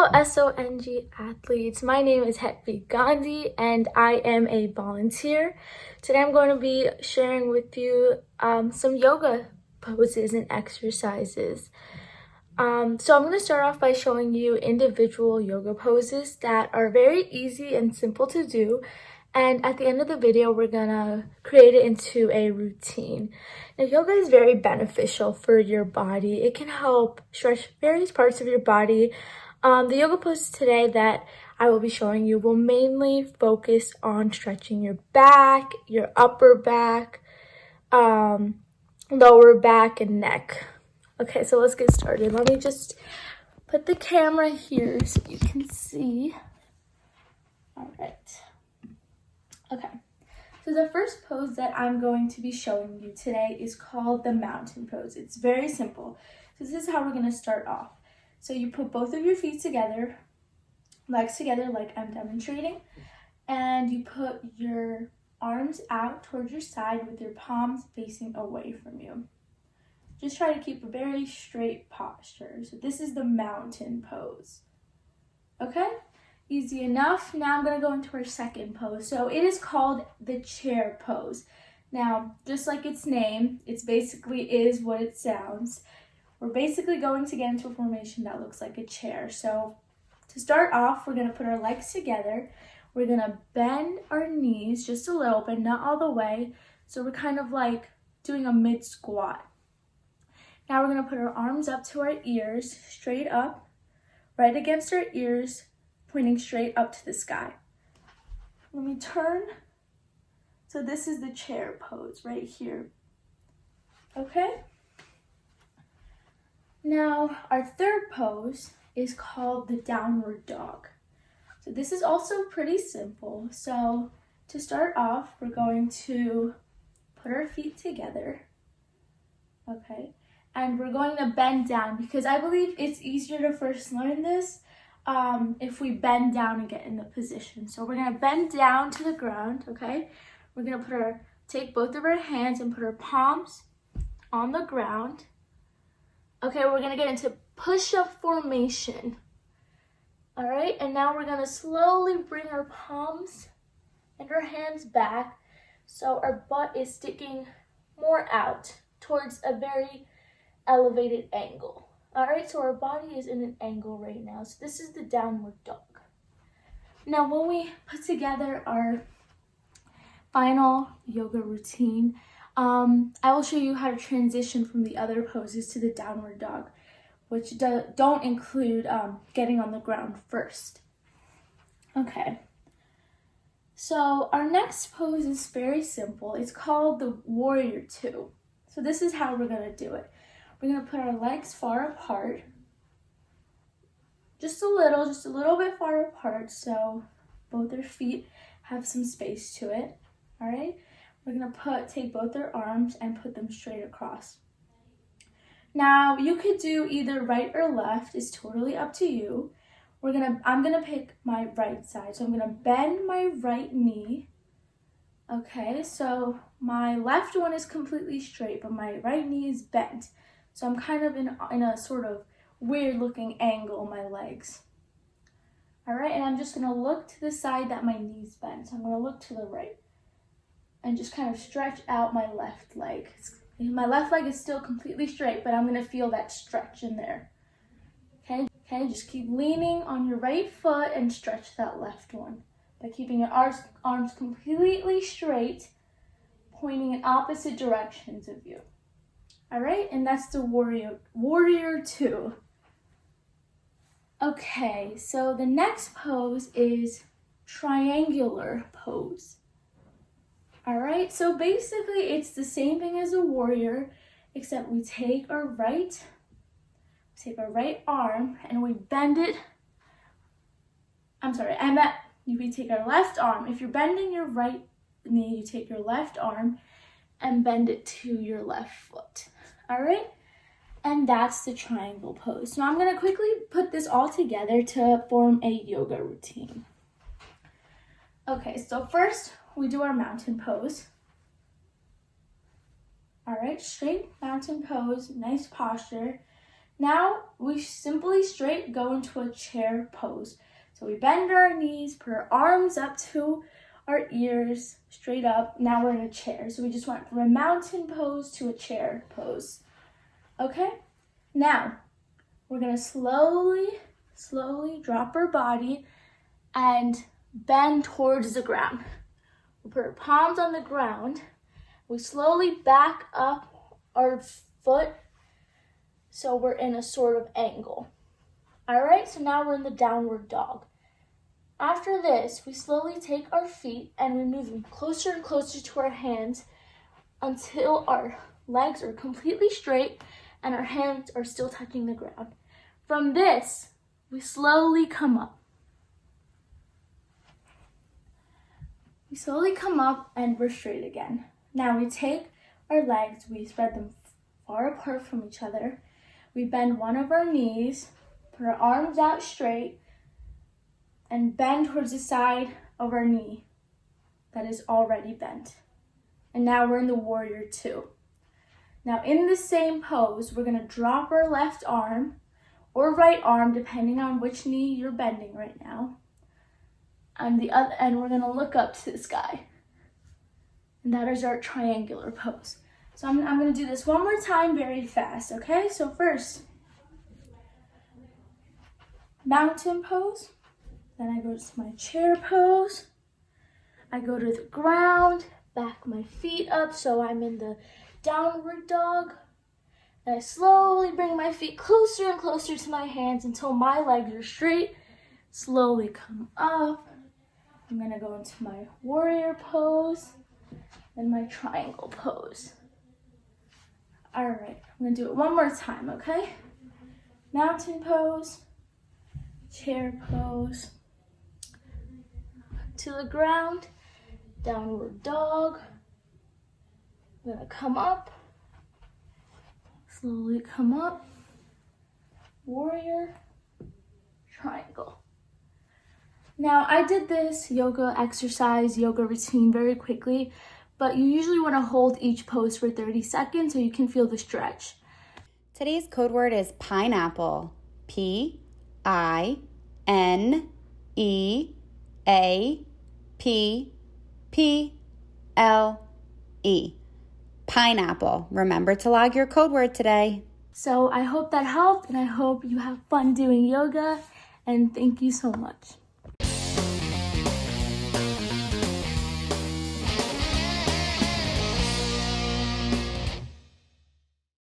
Hello SONG athletes, my name is Hetvi Gandhi and I am a volunteer. Today I'm going to be sharing with you some yoga poses and exercises. So I'm going to start off by showing you individual yoga poses that are very easy and simple to do. And at the end of the video, we're going to create it into a routine. Now, yoga is very beneficial for your body. It can help stretch various parts of your body. The yoga poses today that I will be showing you will mainly focus on stretching your back, your upper back, lower back, and neck. Okay, so let's get started. Let me just put the camera here so you can see. All right. Okay, so the first pose that I'm going to be showing you today is called the mountain pose. It's very simple. So this is how we're going to start off. So you put both of your feet together, legs together like I'm demonstrating, and you put your arms out towards your side with your palms facing away from you. Just try to keep a very straight posture. So this is the mountain pose. Okay? Easy enough. Now I'm going to go into our second pose. So it is called the chair pose. Now, just like its name, it basically is what it sounds. We're basically going to get into a formation that looks like a chair. So to start off, we're going to put our legs together. We're going to bend our knees just a little bit, not all the way. So we're kind of like doing a mid squat. Now we're going to put our arms up to our ears, straight up, right against our ears, pointing straight up to the sky. Let me turn. So this is the chair pose right here. Okay? Now our third pose is called the downward dog. So this is also pretty simple. So to start off, we're going to put our feet together. Okay? And we're going to bend down because I believe it's easier to first learn this if we bend down and get in the position. So we're going to bend down to the ground, okay? We're going to take both of our hands and put our palms on the ground. Okay, we're going to get into push-up formation. All right, and now we're going to slowly bring our palms and our hands back so our butt is sticking more out towards a very elevated angle. All right, so our body is in an angle right now. So this is the downward dog. Now, when we put together our final yoga routine, I will show you how to transition from the other poses to the downward dog, which don't include getting on the ground first. Okay. So our next pose is very simple. It's called the warrior two. So this is how we're going to do it. We're going to put our legs far apart, just a little bit far apart, so both our feet have some space to it, all right? We're going to take both our arms and put them straight across. Now, you could do either right or left, it's totally up to you. I'm going to pick my right side, so I'm going to bend my right knee. Okay, so my left one is completely straight, but my right knee is bent. So I'm kind of in a sort of weird looking angle, my legs. All right, and I'm just gonna look to the side that my knee's bent. So I'm gonna look to the right and just kind of stretch out my left leg. My left leg is still completely straight, but I'm gonna feel that stretch in there. Okay, just keep leaning on your right foot and stretch that left one by keeping your arms completely straight, pointing in opposite directions of you. All right, and that's the warrior two. Okay, so the next pose is triangular pose. All right, so basically it's the same thing as a warrior, except we take our right arm and we bend it. We take our left arm. If you're bending your right knee, you take your left arm and bend it to your left foot. All right, and that's the triangle pose. So I'm going to quickly put this all together to form a yoga routine. Okay, so first we do our mountain pose. All right, straight mountain pose, nice posture. Now we simply straight go into a chair pose. So we bend our knees, put our arms up to our ears, straight up. Now we're in a chair. So we just went from a mountain pose to a chair pose. Okay? Now, we're gonna slowly drop our body and bend towards the ground. We put our palms on the ground. We slowly back up our foot so we're in a sort of angle. All right, so now we're in the downward dog. After this, we slowly take our feet and we move them closer and closer to our hands until our legs are completely straight and our hands are still touching the ground. From this, we slowly come up. We slowly come up and we're straight again. Now we take our legs, we spread them far apart from each other. We bend one of our knees, put our arms out straight, and bend towards the side of our knee that is already bent. And now we're in the warrior two. Now in the same pose, we're gonna drop our left arm or right arm, depending on which knee you're bending right now. And we're gonna look up to the sky. And that is our triangular pose. So I'm gonna do this one more time very fast, okay? So first, mountain pose. Then I go to my chair pose. I go to the ground, back my feet up so I'm in the downward dog. And I slowly bring my feet closer and closer to my hands until my legs are straight. Slowly come up. I'm gonna go into my warrior pose and my triangle pose. All right, I'm gonna do it one more time, okay? Mountain pose, chair pose, to the ground, downward dog. I'm gonna come up, slowly come up, warrior, triangle. Now, I did this yoga routine very quickly, but you usually want to hold each pose for 30 seconds so you can feel the stretch. Today's code word is pineapple. P-I-N-E-A-P-P-L-E. Pineapple. Remember to log your code word today. So I hope that helped, and I hope you have fun doing yoga, and thank you so much.